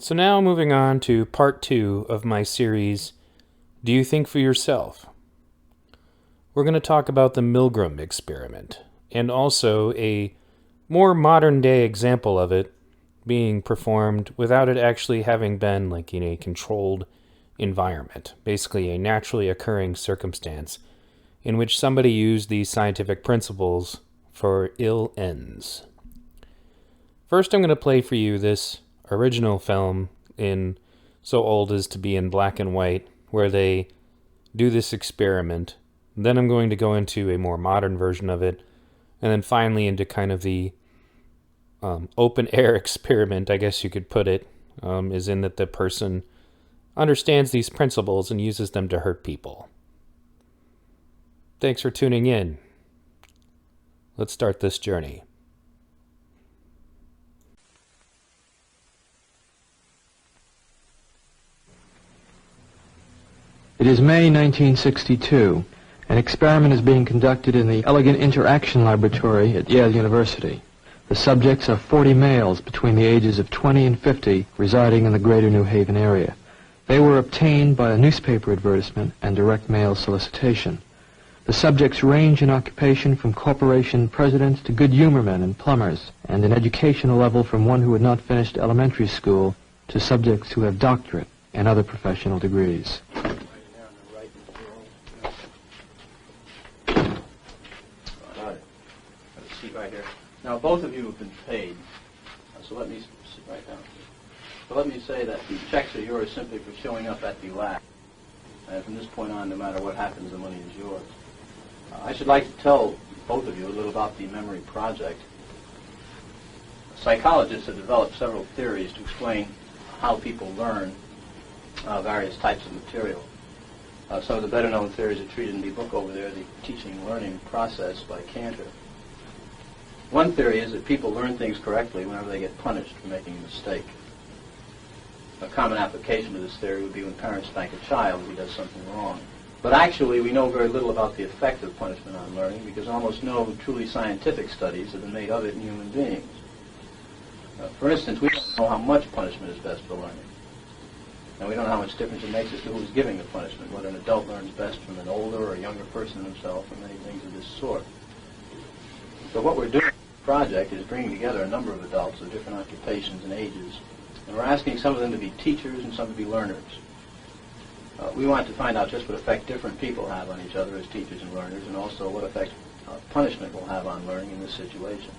So now moving on to part 2 of my series, Do You Think for Yourself? We're going to talk about the Milgram experiment, and also a more modern day example of it being performed without it actually having been like in a controlled environment, basically a naturally occurring circumstance in which somebody used these scientific principles for ill ends. First, I'm going to play for you this original film in so old as to be in black and white, where they do this experiment. Then I'm going to go into a more modern version of it, and then finally into kind of the open air experiment, I guess you could put it, is in that the person understands these principles and uses them to hurt people. Thanks for tuning in. Let's start this journey. It is May 1962. An experiment is being conducted in the Elegant Interaction Laboratory at Yale University. The subjects are 40 males between the ages of 20 and 50 residing in the greater New Haven area. They were obtained by a newspaper advertisement and direct mail solicitation. The subjects range in occupation from corporation presidents to good humormen and plumbers, and in educational level from one who had not finished elementary school to subjects who have doctorate and other professional degrees. Right here. Now, both of you have been paid, so let me sit right down. So let me say that the checks are yours simply for showing up at the lab. And from this point on, no matter what happens, the money is yours. I should like to tell both of you a little about the memory project. Psychologists have developed several theories to explain how people learn various types of material. Some of the better-known theories are treated in the book over there, The Teaching and Learning Process by Cantor. One theory is that people learn things correctly whenever they get punished for making a mistake. A common application of this theory would be when parents spank a child if he does something wrong. But actually, we know very little about the effect of punishment on learning because almost no truly scientific studies have been made of it in human beings. For instance, we don't know how much punishment is best for learning. And we don't know how much difference it makes as to who's giving the punishment, whether an adult learns best from an older or a younger person himself, or many things of this sort. So what we're doing in the project is bringing together a number of adults of different occupations and ages, and we're asking some of them to be teachers and some to be learners. We want to find out just what effect different people have on each other as teachers and learners, and also what effect punishment will have on learning in this situation.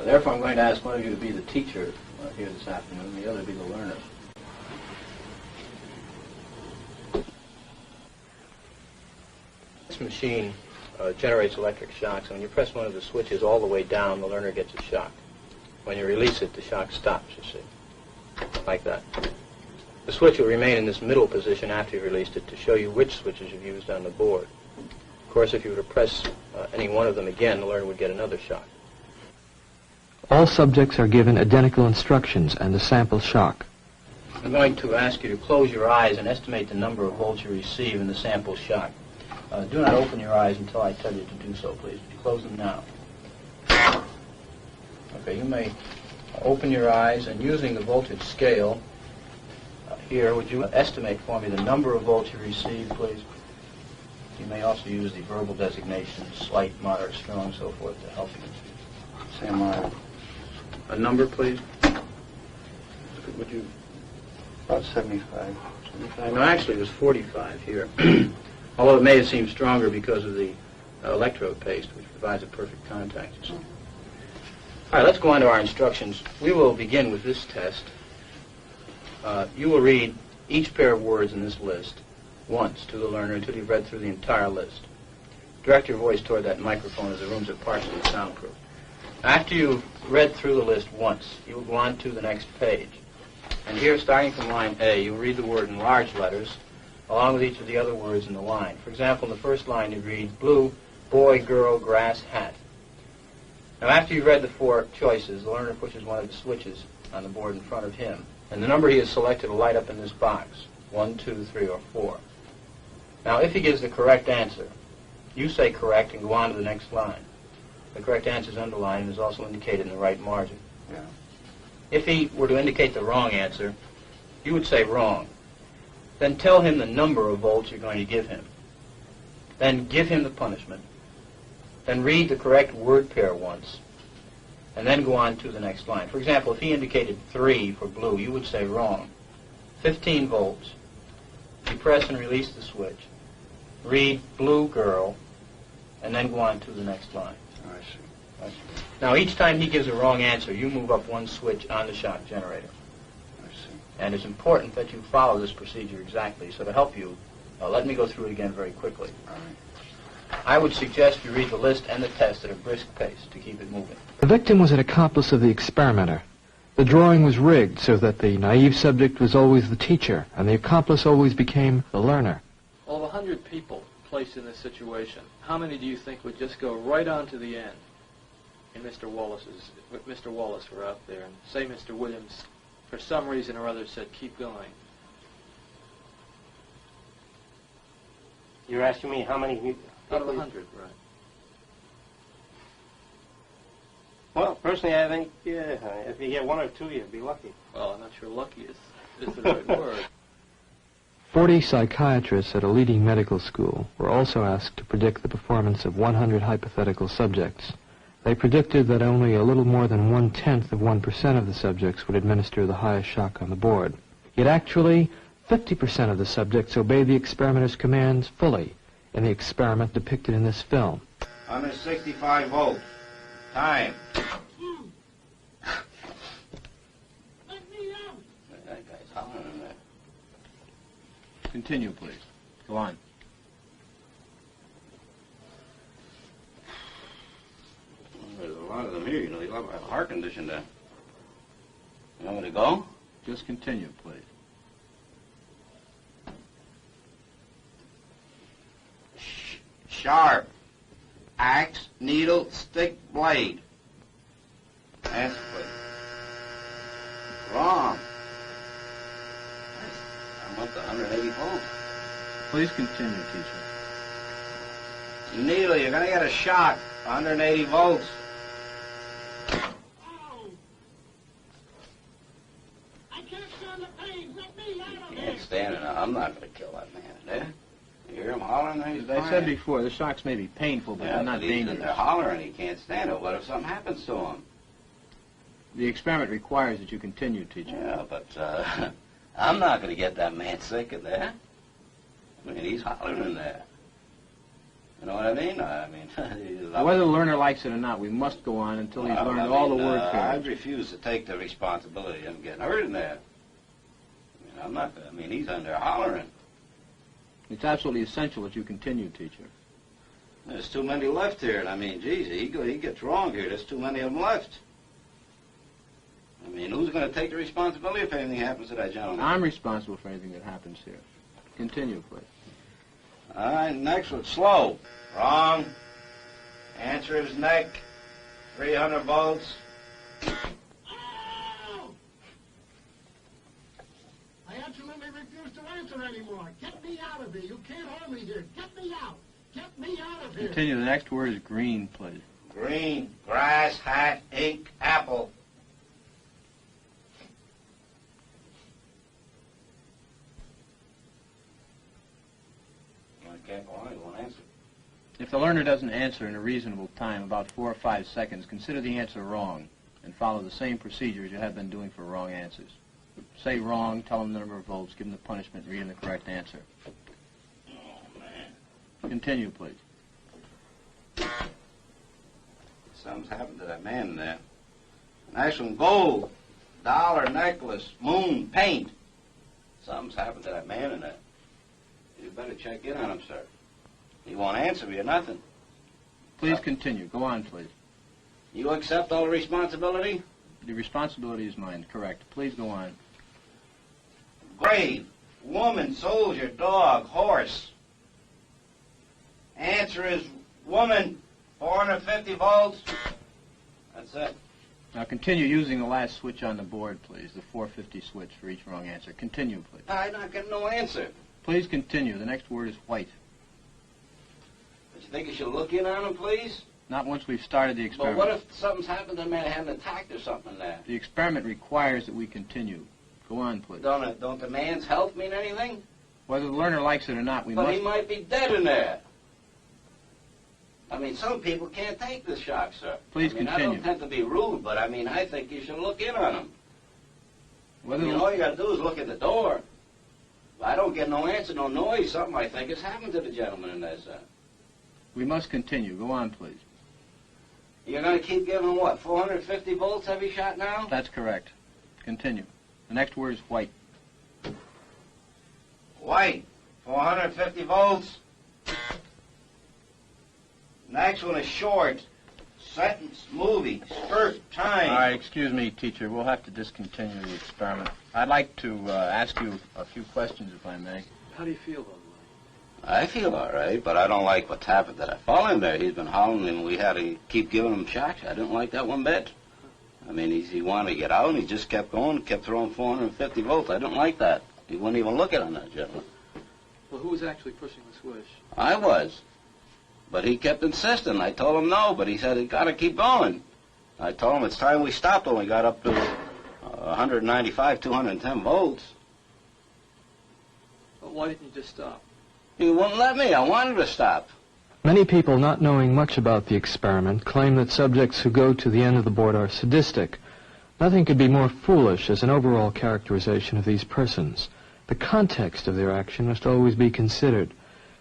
Therefore, I'm going to ask one of you to be the teacher here this afternoon, and the other to be the learner. This machine generates electric shocks, and when you press one of the switches all the way down, the learner gets a shock. When you release it, the shock stops, you see, like that. The switch will remain in this middle position after you've released it to show you which switches you've used on the board. Of course, if you were to press any one of them again, the learner would get another shock. All subjects are given identical instructions and a sample shock. I'm going to ask you to close your eyes and estimate the number of volts you receive in the sample shock. Do not open your eyes until I tell you to do so, please. Would you close them now? Okay, you may open your eyes, and using the voltage scale here, would you estimate for me the number of volts you receive, please? You may also use the verbal designations, slight, moderate, strong, so forth, to help you. Say a number, please. Would you? About 75. 75? No, actually, it was 45 here. Although it may have seemed stronger because of the electrode paste, which provides a perfect contact. All right, let's go on to our instructions. We will begin with this test. You will read each pair of words in this list once to the learner until you've read through the entire list. Direct your voice toward that microphone as the rooms are partially soundproof. After you've read through the list once, you will go on to the next page. And here, starting from line A, you'll read the word in large letters, along with each of the other words in the line. For example, in the first line you read blue, boy, girl, grass, hat. Now after you've read the four choices, the learner pushes one of the switches on the board in front of him. And the number he has selected will light up in this box, 1, 2, 3, or 4. Now if he gives the correct answer, you say correct and go on to the next line. The correct answer is underlined and is also indicated in the right margin. Yeah. If he were to indicate the wrong answer, you would say wrong. Then tell him the number of volts you're going to give him. Then give him the punishment. Then read the correct word pair once. And then go on to the next line. For example, if he indicated 3 for blue, you would say wrong. 15 volts. You press and release the switch. Read blue girl, and then go on to the next line. I see. Now, each time he gives a wrong answer, you move up one switch on the shock generator. I see. And it's important that you follow this procedure exactly. So to help you, let me go through it again very quickly. All right. I would suggest you read the list and the test at a brisk pace to keep it moving. The victim was an accomplice of the experimenter. The drawing was rigged so that the naive subject was always the teacher, and the accomplice always became the learner. Of 100 people placed in this situation, how many do you think would just go right on to the end? And Mr. Wallace were out there, and say Mr. Williams, for some reason or other, said, keep going. You're asking me how many? Out of 100, right. Well, personally, I think if you get 1 or 2, you'd be lucky. Well, I'm not sure lucky is the right word. 40 psychiatrists at a leading medical school were also asked to predict the performance of 100 hypothetical subjects. They predicted that only a little more than 1/10 of 1% of the subjects would administer the highest shock on the board. Yet actually, 50% of the subjects obeyed the experimenter's commands fully in the experiment depicted in this film. 165 volts. Time. That guy's hollering in there. Continue, please. Go on. There's a lot of them here, you know. They have a heart condition there. You want me to go? Just continue, please. Sharp. Axe, needle, stick, blade. Answer, please. Wrong. I'm up to 180 volts. Please continue, teacher. Needle, you're going to get a shock. 180 volts. I can't stand the pain. Let me out of You here. can't stand it. I'm not going to kill that man there. You hear him hollering there? He's As I crying. said before, the shocks may be painful, but Yeah, they're not but he's in dangerous. there hollering. He can't stand it. What if something happens to him? The experiment requires that you continue, teacher. Yeah, but I'm not going to get that man sick in there. I mean, he's hollering in there. You know what I mean? Whether the learner likes it or not, we must go on until he's learned all the word I'd pairs. refuse to take the responsibility of him getting hurt in there. I'm not. He's in there hollering. It's absolutely essential that you continue, teacher. There's too many left here, and geez, he gets wrong here. There's too many of them left. Who's going to take the responsibility if anything happens to that gentleman? I'm responsible for anything that happens here. Continue, please. All right, next one, slow. Wrong. Answer is neck. 300 volts. Ow! I absolutely refuse to answer anymore. Get me out of here. You can't hold me here. Get me out. Get me out of here. Continue. The next word is green, please. Green, grass, hat, ink, apple. I can't go on, he won't answer. If the learner doesn't answer in a reasonable time, about 4 or 5 seconds, consider the answer wrong and follow the same procedure as you have been doing for wrong answers. Say wrong, tell him the number of volts, give him the punishment, read him the correct answer. Oh, man. Continue, please. Something's happened to that man in there. Nice one, gold, dollar, necklace, moon, paint. Something's happened to that man in there. You better check in on him, sir. He won't answer me or nothing. Please continue. Go on, please. You accept all the responsibility? The responsibility is mine, correct. Please go on. Grave, woman, soldier, dog, horse. Answer is woman, 450 volts. That's it. Now continue using the last switch on the board, please, the 450 switch for each wrong answer. Continue, please. I'm not getting no answer. Please continue. The next word is white. But you think you should look in on him, please? Not once we've started the But experiment. what if something's happened to the man had an attack or something there? The experiment requires that we continue. Go on, please. Don't the man's health mean anything? Whether the learner likes it or not, we But must... he might be dead in there. I mean, some people can't take the shock, sir. Please I mean, continue. I don't tend to be rude, but I mean, I think you should look in on him. Whether You the- know, all you got to do is look at the door. If I don't get no answer, no noise, something I think has happened to the gentleman in there, sir. We must continue. Go on, please. You're going to keep giving him, what, 450 volts every shot now? That's correct. Continue. The next word is white. White, 450 volts. Next one is short. Sentence, movie, spurt, time. All right, excuse me, teacher. We'll have to discontinue the experiment. I'd like to ask you a few questions, if I may. How do you feel, though? I feel all right, but I don't like what's happened to that fellow in there. He's been howling, and we had to keep giving him shocks. I didn't like that one bit. I mean, he wanted to get out, and he just kept going, kept throwing 450 volts. I didn't like that. He wouldn't even look at him, that gentleman. Well, who was actually pushing the switch? I was. But he kept insisting. I told him no, but he said, it's got to keep going. I told him it's time we stopped when we got up to 195, 210 volts. Well, why didn't you just stop? He wouldn't let me. I wanted to stop. Many people, not knowing much about the experiment, claim that subjects who go to the end of the board are sadistic. Nothing could be more foolish as an overall characterization of these persons. The context of their action must always be considered.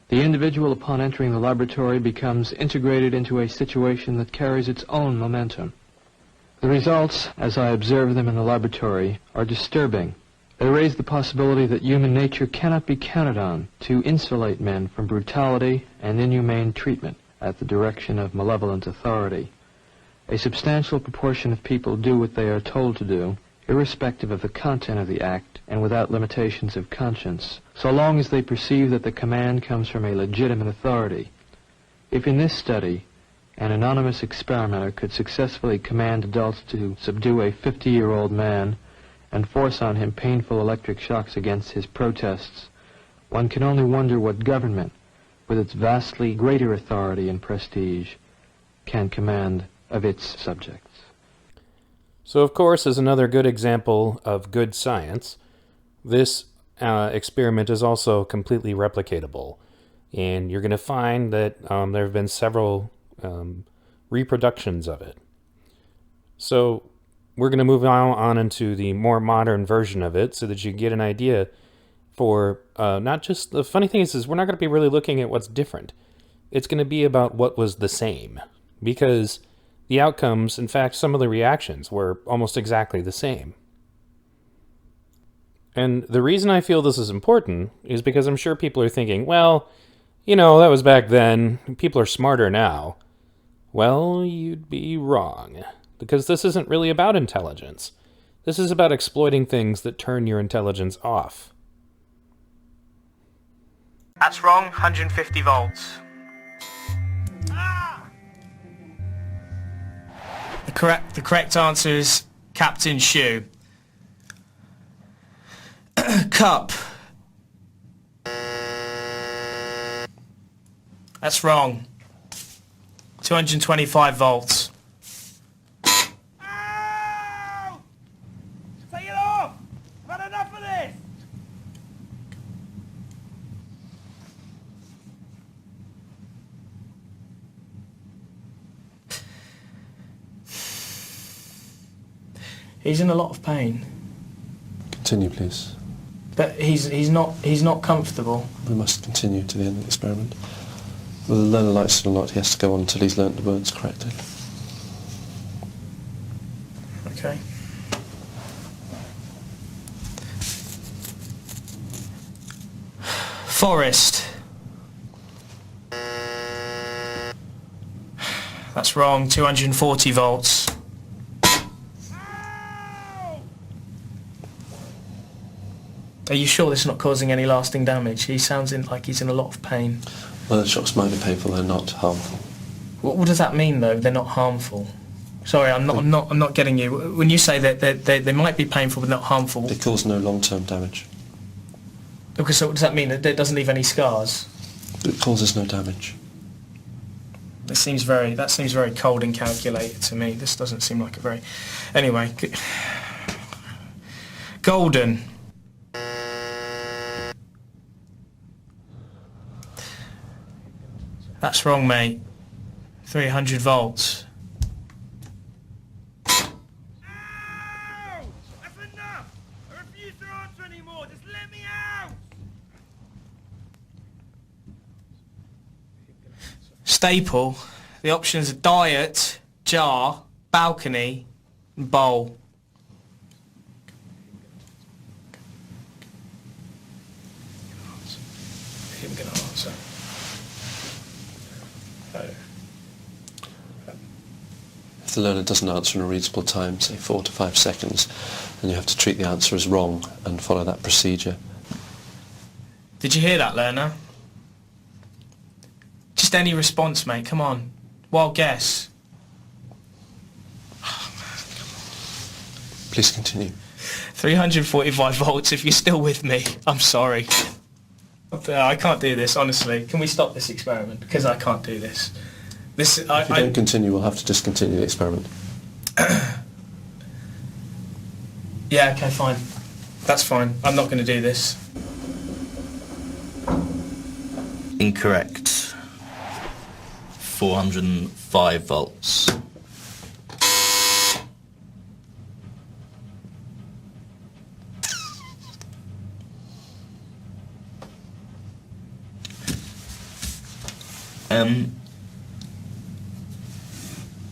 The individual, upon entering the laboratory, becomes integrated into a situation that carries its own momentum. The results, as I observe them in the laboratory, are disturbing. They raise the possibility that human nature cannot be counted on to insulate men from brutality and inhumane treatment at the direction of malevolent authority. A substantial proportion of people do what they are told to do, irrespective of the content of the act and without limitations of conscience, so long as they perceive that the command comes from a legitimate authority. If in this study an anonymous experimenter could successfully command adults to subdue a 50-year-old man and force on him painful electric shocks against his protests, one can only wonder what government, with its vastly greater authority and prestige, can command of its subjects. So, of course, as another good example of good science, this experiment is also completely replicatable. And you're going to find that there have been several reproductions of it. So we're going to move on into the more modern version of it so that you get an idea for not just... The funny thing is we're not going to be really looking at what's different. It's going to be about what was the same. Because the outcomes, in fact, some of the reactions were almost exactly the same. And the reason I feel this is important is because I'm sure people are thinking, well, you know, that was back then. People are smarter now. Well, you'd be wrong. Because this isn't really about intelligence. This is about exploiting things that turn your intelligence off. That's wrong, 150 volts. The correct answer is Captain Shoe. Cup. That's wrong. 225 volts. Ow! Take it off! I've had enough of this! He's in a lot of pain, Continue, please. but he's not comfortable. We must continue to the end of the experiment. Whether the learner likes it or not, he has to go on until he's learnt the words correctly. Okay. Forest. That's wrong, 240 volts. Are you sure this is not causing any lasting damage? He sounds like he's in a lot of pain. Well, the shocks might be painful, they're not harmful. What does that mean, though? They're not harmful. Sorry, I'm not getting you. When you say that they might be painful but not harmful, They cause no long-term damage. because so what does that mean? That it doesn't leave any scars? It causes no damage. That seems very cold and calculated to me. This doesn't seem like a very... Anyway, golden. That's wrong, mate. 300 volts. Ow! That's enough! I refuse to answer anymore. Just let me out! Staple. The options are diet, jar, balcony, and bowl. Him gonna answer. If the learner doesn't answer in a reasonable time, say 4 to 5 seconds, then you have to treat the answer as wrong and follow that procedure. Did you hear that, learner? Just any response, mate. Come on. Wild guess. Please continue. 345 volts if you're still with me. I'm sorry. I can't do this, honestly. Can we stop this experiment? Because I can't do this. If you don't continue, we'll have to discontinue the experiment. Yeah, okay, fine. That's fine. I'm not going to do this. Incorrect. 405 volts.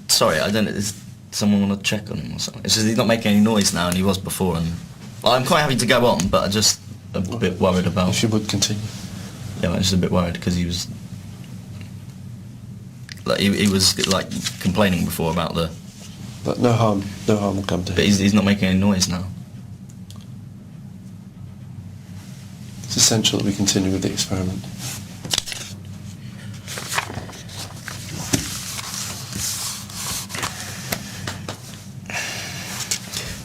Sorry, I don't know, does someone want to check on him or something? It's just he's not making any noise now, and he was before, and... Well, I'm quite happy to go on, but I'm just a bit worried about... If you would continue. Yeah, I'm just a bit worried, because he was... Like, he was, like, complaining before about the... But no harm will come to him. But he's not making any noise now. It's essential that we continue with the experiment.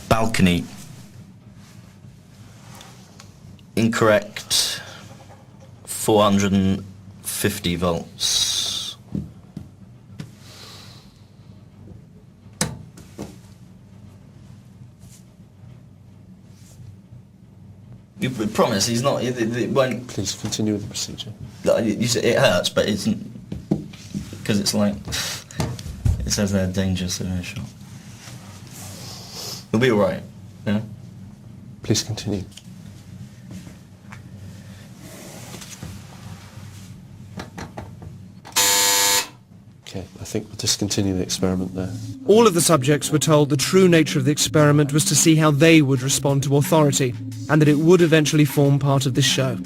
Balcony. Incorrect. 450 volts. You promise he's not... It won't... Please continue with the procedure. You said it hurts, but it's... Because it's like... It says they're dangerous in a shot. You'll be alright, yeah? Please continue. Okay, I think we'll discontinue the experiment there. All of the subjects were told the true nature of the experiment was to see how they would respond to authority, and that it would eventually form part of this show.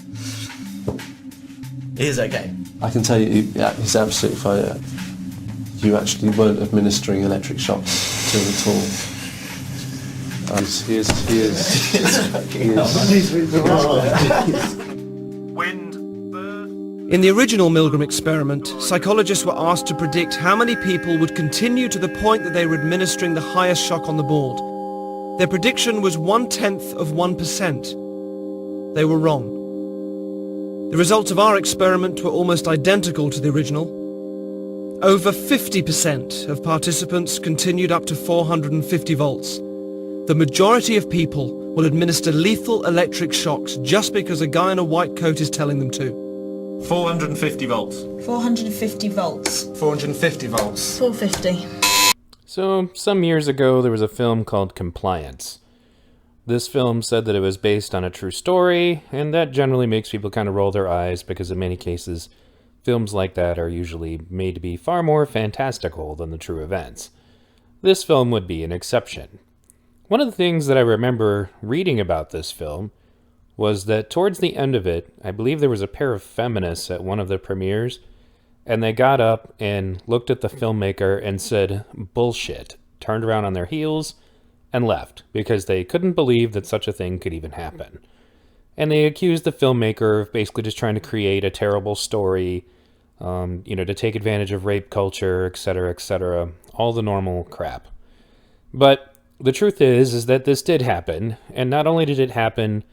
He is okay. I can tell you, yeah, he's absolutely fine. You actually weren't administering electric shocks to him at all. He is. In the original Milgram experiment, psychologists were asked to predict how many people would continue to the point that they were administering the highest shock on the board. Their prediction was 0.1%. They were wrong. The results of our experiment were almost identical to the original. Over 50% of participants continued up to 450 volts. The majority of people will administer lethal electric shocks just because a guy in a white coat is telling them to. 450 volts. 450 volts. 450 volts. 450. So, some years ago, there was a film called Compliance. This film said that it was based on a true story, and that generally makes people kind of roll their eyes because in many cases, films like that are usually made to be far more fantastical than the true events. This film would be an exception. One of the things that I remember reading about this film was that towards the end of it, I believe there was a pair of feminists at one of the premieres, and they got up and looked at the filmmaker and said, "Bullshit," turned around on their heels, and left, because they couldn't believe that such a thing could even happen. And they accused the filmmaker of basically just trying to create a terrible story, to take advantage of rape culture, etc., all the normal crap. But the truth is that this did happen, and not only did it happen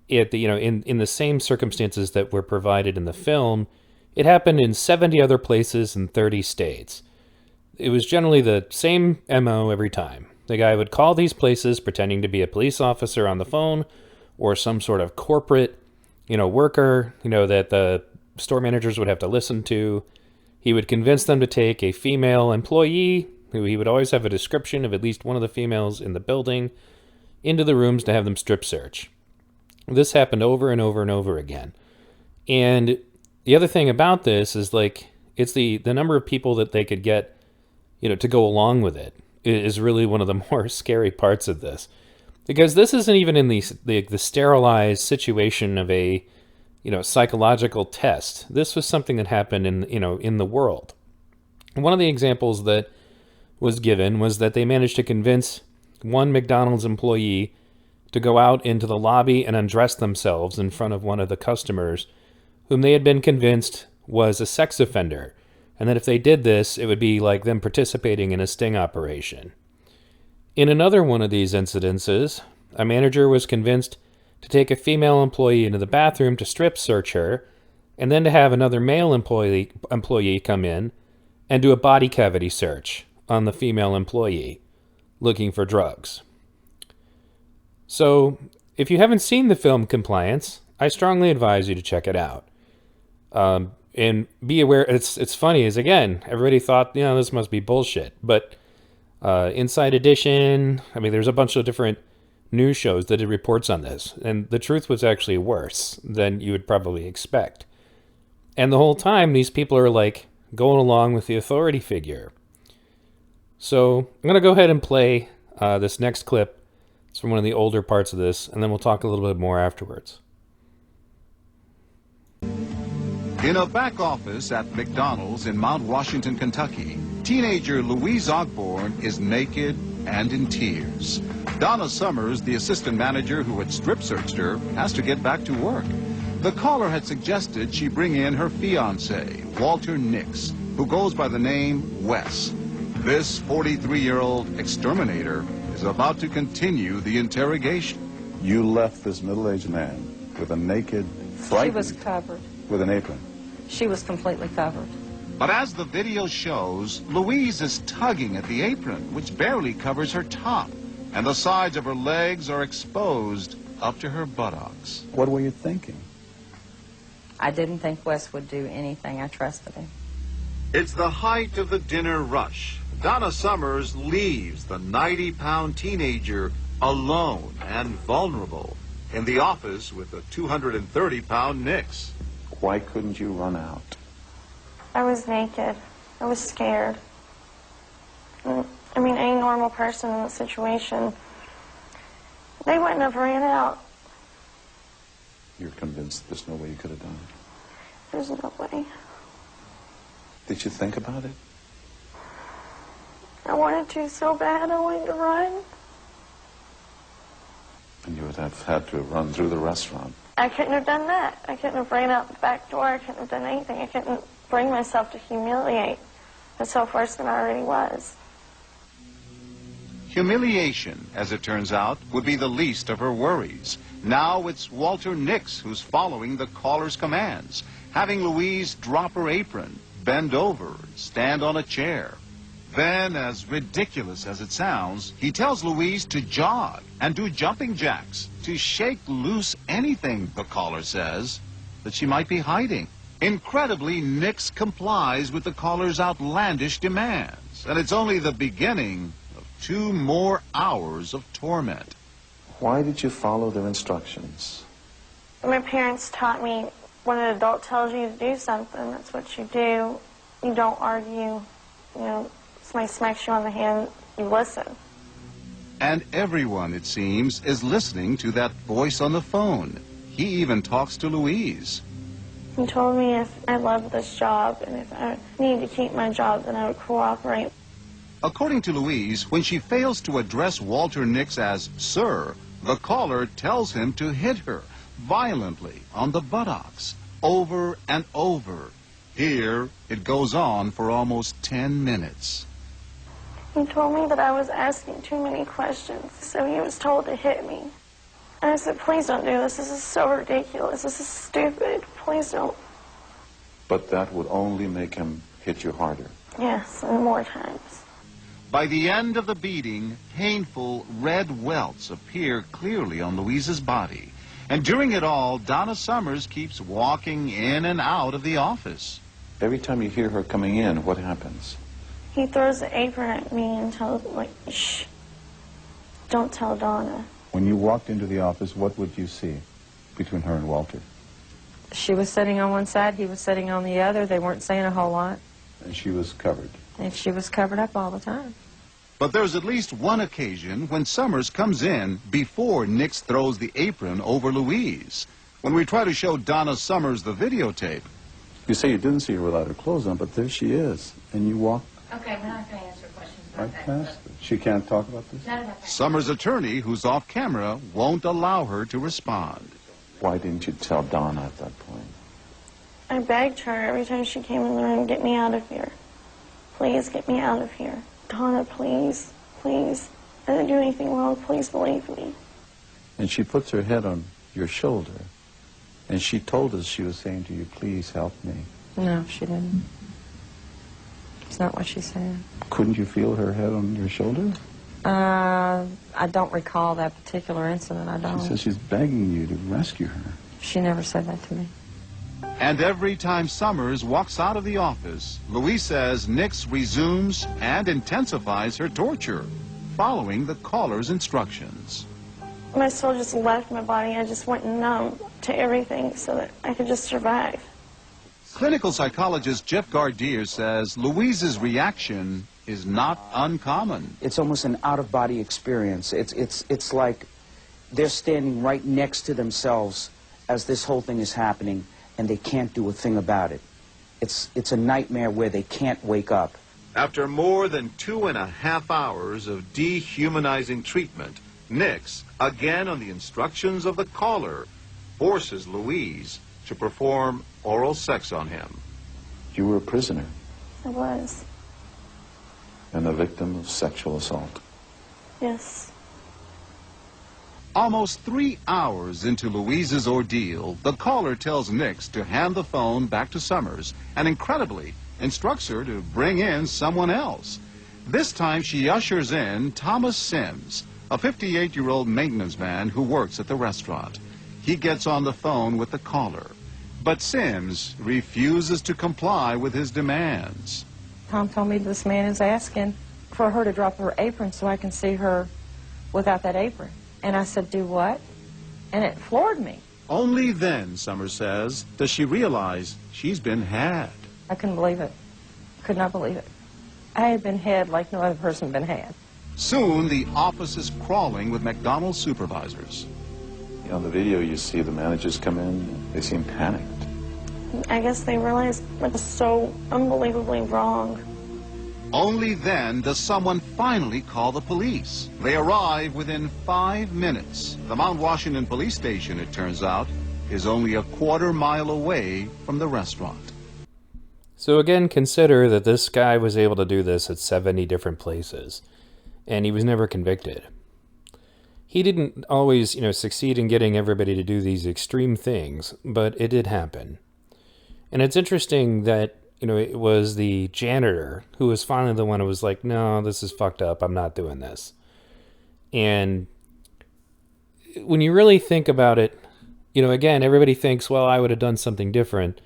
in the same circumstances that were provided in the film, It happened in 70 other places in 30 states. It was generally the same MO every time. The guy would call these places pretending to be a police officer on the phone or some sort of corporate, worker, that the store managers would have to listen to. He would convince them to take a female employee, who he would always have a description of at least one of the females in the building, into the rooms to have them strip search. This happened over and over and over again. And the other thing about this is it's the number of people that they could get, to go along with it is really one of the more scary parts of this. Because this isn't even in the sterilized situation of a, psychological test. This was something that happened in the world. And one of the examples that was given was that they managed to convince one McDonald's employee to go out into the lobby and undress themselves in front of one of the customers whom they had been convinced was a sex offender, and that if they did this, it would be like them participating in a sting operation. In another one of these incidences, a manager was convinced to take a female employee into the bathroom to strip search her, and then to have another male employee come in and do a body cavity search on the female employee, looking for drugs. So, if you haven't seen the film Compliance, I strongly advise you to check it out. And be aware, it's funny, is again, everybody thought, this must be bullshit. But Inside Edition, there's a bunch of different news shows that did reports on this. And the truth was actually worse than you would probably expect. And the whole time, these people are going along with the authority figure. So I'm going to go ahead and play this next clip. It's from one of the older parts of this, and then we'll talk a little bit more afterwards. In a back office at McDonald's in Mount Washington, Kentucky, teenager Louise Ogborn is naked and in tears. Donna Summers, the assistant manager who had strip searched her, has to get back to work. The caller had suggested she bring in her fiancé, Walter Nix, who goes by the name Wes. This 43-year-old exterminator is about to continue the interrogation. You left this middle-aged man with a naked, frightened... She was covered. With an apron. She was completely covered. But as the video shows, Louise is tugging at the apron, which barely covers her top, and the sides of her legs are exposed up to her buttocks. What were you thinking? I didn't think Wes would do anything. I trusted him. It's the height of the dinner rush. Donna Summers leaves the 90-pound teenager alone and vulnerable in the office with the 230-pound Nix. Why couldn't you run out? I was naked. I was scared. Any normal person in the situation, they wouldn't have ran out. You're convinced there's no way you could have done it? There's no way. Did you think about it? I wanted to so bad. I wanted to run. And you would have had to run through the restaurant. I couldn't have done that. I couldn't have ran out the back door. I couldn't have done anything. I couldn't bring myself to humiliate myself worse than I already was. Humiliation, as it turns out, would be the least of her worries. Now it's Walter Nix who's following the caller's commands, having Louise drop her apron, bend over, stand on a chair. Then, as ridiculous as it sounds, he tells Louise to jog and do jumping jacks, to shake loose anything, the caller says, that she might be hiding. Incredibly, Nix complies with the caller's outlandish demands, and it's only the beginning of 2 more hours of torment. Why did you follow their instructions? My parents taught me when an adult tells you to do something, that's what you do. You don't argue. Somebody smacks you on the hand, you listen. And everyone, it seems, is listening to that voice on the phone. He even talks to Louise. He told me if I loved this job and if I needed to keep my job, then I would cooperate. According to Louise, when she fails to address Walter Nix as Sir, the caller tells him to hit her violently on the buttocks, over and over. Here, it goes on for almost 10 minutes. He told me that I was asking too many questions, so he was told to hit me. And I said, please don't do this. This is so ridiculous. This is stupid. Please don't. But that would only make him hit you harder. Yes, and more times. By the end of the beating, painful red welts appear clearly on Louise's body. And during it all, Donna Summers keeps walking in and out of the office. Every time you hear her coming in, what happens? He throws the apron at me and tells, like, shh, don't tell Donna. When you walked into the office, what would you see between her and Walter? She was sitting on one side, he was sitting on the other. They weren't saying a whole lot. And she was covered. And she was covered up all the time. But there's at least one occasion when Summers comes in before Nix throws the apron over Louise. When we try to show Donna Summers the videotape. You say you didn't see her without her clothes on, but there she is. And you walk Okay, we're not going to answer questions about right past her. She can't talk about this? Summers' attorney, who's off camera, won't allow her to respond. Why didn't you tell Donna at that point? I begged her every time she came in the room, get me out of here. Please get me out of here. Donna, please, please. I didn't do anything wrong. Please believe me. And she puts her head on your shoulder. And she told us she was saying to you, please help me. No, she didn't. It's not what she said. Couldn't you feel her head on your shoulder? I don't recall that particular incident. I don't. She says she's begging you to rescue her. She never said that to me. And every time Summers walks out of the office, Louise says Nix resumes and intensifies her torture, following the caller's instructions. My soul just left my body. I just went numb to everything so that I could just survive. Clinical psychologist Jeff Gardier says Louise's reaction is not uncommon. It's almost an out-of-body experience. It's like they're standing right next to themselves as this whole thing is happening, and they can't do a thing about it. It's a nightmare where they can't wake up. After more than 2.5 hours of dehumanizing treatment, Nix, again on the instructions of the caller, forces Louise to perform oral sex on him. You were a prisoner I was. and a victim of sexual assault. Yes. Almost 3 hours into Louise's ordeal, the caller tells Nix to hand the phone back to Summers and, incredibly, instructs her to bring in someone else. This time she ushers in Thomas Sims, a 58-year-old maintenance man who works at the restaurant. He gets on the phone with the caller, but Sims refuses to comply with his demands. Tom told me this man is asking for her to drop her apron so I can see her without that apron. And I said, do what? And it floored me. Only then, Summers says, does she realize she's been had. I couldn't believe it. Could not believe it. I had been had like no other person had been had. Soon, the office is crawling with McDonald's supervisors. On the video, you see the managers come in. They seem panicked. I guess they realized what was so unbelievably wrong. Only then does someone finally call the police. They arrive within 5 minutes. The Mount Washington police station, it turns out, is only a quarter-mile away from the restaurant. So again, consider that this guy was able to do this at 70 different places, and he was never convicted. He didn't always, succeed in getting everybody to do these extreme things, but it did happen. And it's interesting that, it was the janitor who was finally the one who was like, no, this is fucked up. I'm not doing this. And when you really think about it, again, everybody thinks, well, I would have done something different.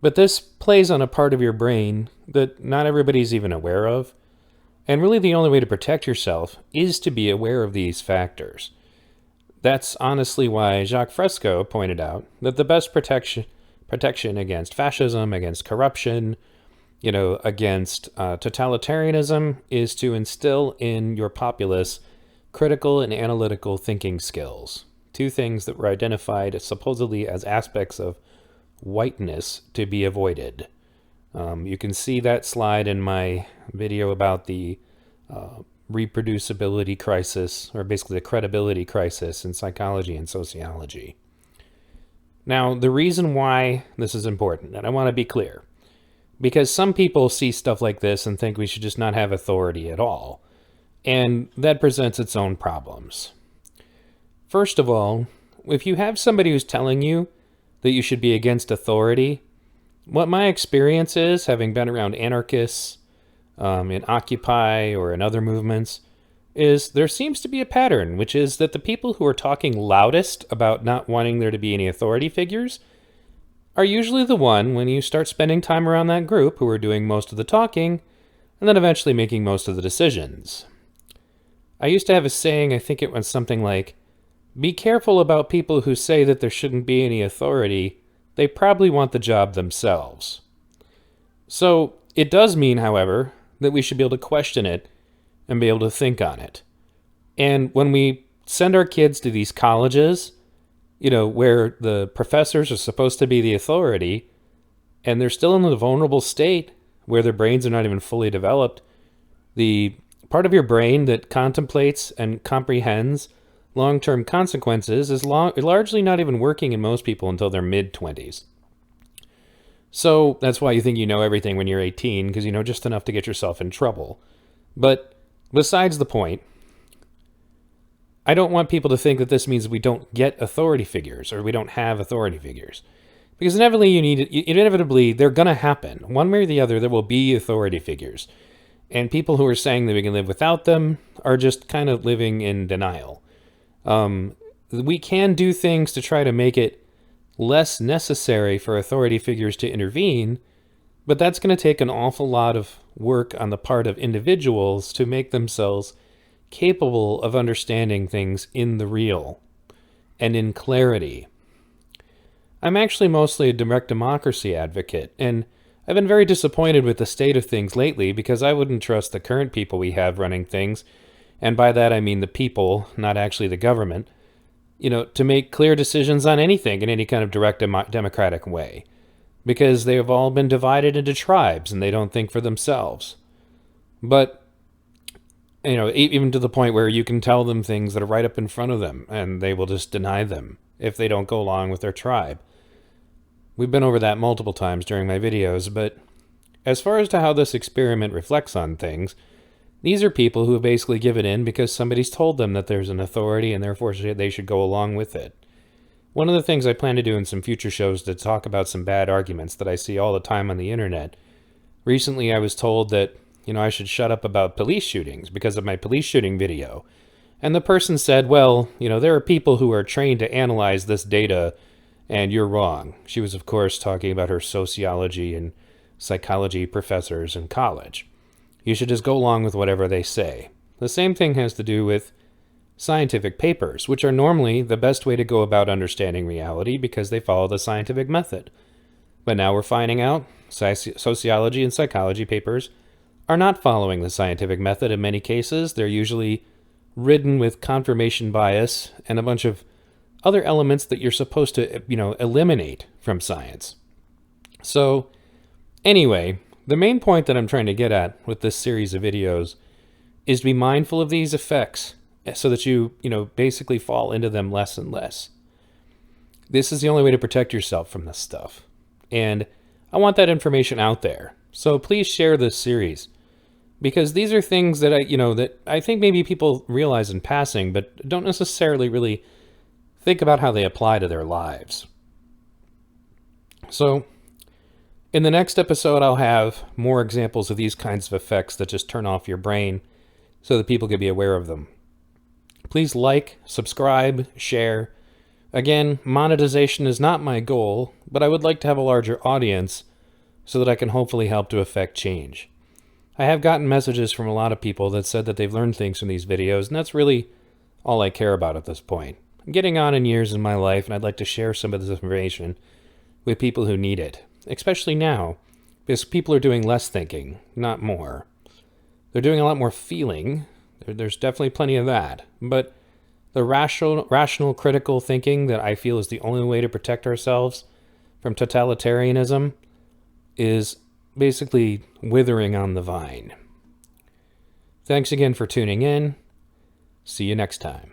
But this plays on a part of your brain that not everybody's even aware of. And really the only way to protect yourself is to be aware of these factors. That's honestly why Jacques Fresco pointed out that the best protection against fascism, against corruption, against totalitarianism is to instill in your populace critical and analytical thinking skills. Two things that were identified supposedly as aspects of whiteness to be avoided. You can see that slide in my video about the reproducibility crisis, or basically the credibility crisis in psychology and sociology. Now, the reason why this is important, and I want to be clear, because some people see stuff like this and think we should just not have authority at all, and that presents its own problems. First of all, if you have somebody who's telling you that you should be against authority, what my experience is, having been around anarchists in Occupy or in other movements, is there seems to be a pattern, which is that the people who are talking loudest about not wanting there to be any authority figures are usually the one, when you start spending time around that group, who are doing most of the talking and then eventually making most of the decisions. I used to have a saying, I think it was something like, be careful about people who say that there shouldn't be any authority. They probably want the job themselves. So it does mean, however, that we should be able to question it and be able to think on it. And when we send our kids to these colleges, where the professors are supposed to be the authority, and they're still in a vulnerable state where their brains are not even fully developed, the part of your brain that contemplates and comprehends long-term consequences is largely not even working in most people until their mid-20s. So that's why you think you know everything when you're 18, because you know just enough to get yourself in trouble. But besides the point, I don't want people to think that this means we don't get authority figures or we don't have authority figures. Because inevitably they're going to happen. One way or the other, there will be authority figures. And people who are saying that we can live without them are just kind of living in denial. We can do things to try to make it less necessary for authority figures to intervene, but that's going to take an awful lot of work on the part of individuals to make themselves capable of understanding things in the real and in clarity. I'm actually mostly a direct democracy advocate, and I've been very disappointed with the state of things lately because I wouldn't trust the current people we have running things, and by that I mean the people, not actually the government, to make clear decisions on anything in any kind of direct democratic way. Because they have all been divided into tribes and they don't think for themselves. But even to the point where you can tell them things that are right up in front of them and they will just deny them if they don't go along with their tribe. We've been over that multiple times during my videos, but as far as to how this experiment reflects on things, these are people who have basically given in because somebody's told them that there's an authority and therefore they should go along with it. One of the things I plan to do in some future shows is to talk about some bad arguments that I see all the time on the internet. Recently I was told that I should shut up about police shootings because of my police shooting video. And the person said, well, there are people who are trained to analyze this data, and you're wrong. She was, of course, talking about her sociology and psychology professors in college. You should just go along with whatever they say. The same thing has to do with scientific papers, which are normally the best way to go about understanding reality because they follow the scientific method. But now we're finding out sociology and psychology papers are not following the scientific method in many cases. They're usually ridden with confirmation bias and a bunch of other elements that you're supposed to, eliminate from science. So, anyway, the main point that I'm trying to get at with this series of videos is to be mindful of these effects so that you basically fall into them less and less. This is the only way to protect yourself from this stuff. And I want that information out there. So please share this series. Because these are things that I think maybe people realize in passing, but don't necessarily really think about how they apply to their lives. So, in the next episode, I'll have more examples of these kinds of effects that just turn off your brain so that people can be aware of them. Please like, subscribe, share. Again, monetization is not my goal, but I would like to have a larger audience so that I can hopefully help to affect change. I have gotten messages from a lot of people that said that they've learned things from these videos, and that's really all I care about at this point. I'm getting on in years in my life, and I'd like to share some of this information with people who need it, especially now, because people are doing less thinking, not more. They're doing a lot more feeling. There's definitely plenty of that, but the rational, critical thinking that I feel is the only way to protect ourselves from totalitarianism is basically withering on the vine. Thanks again for tuning in. See you next time.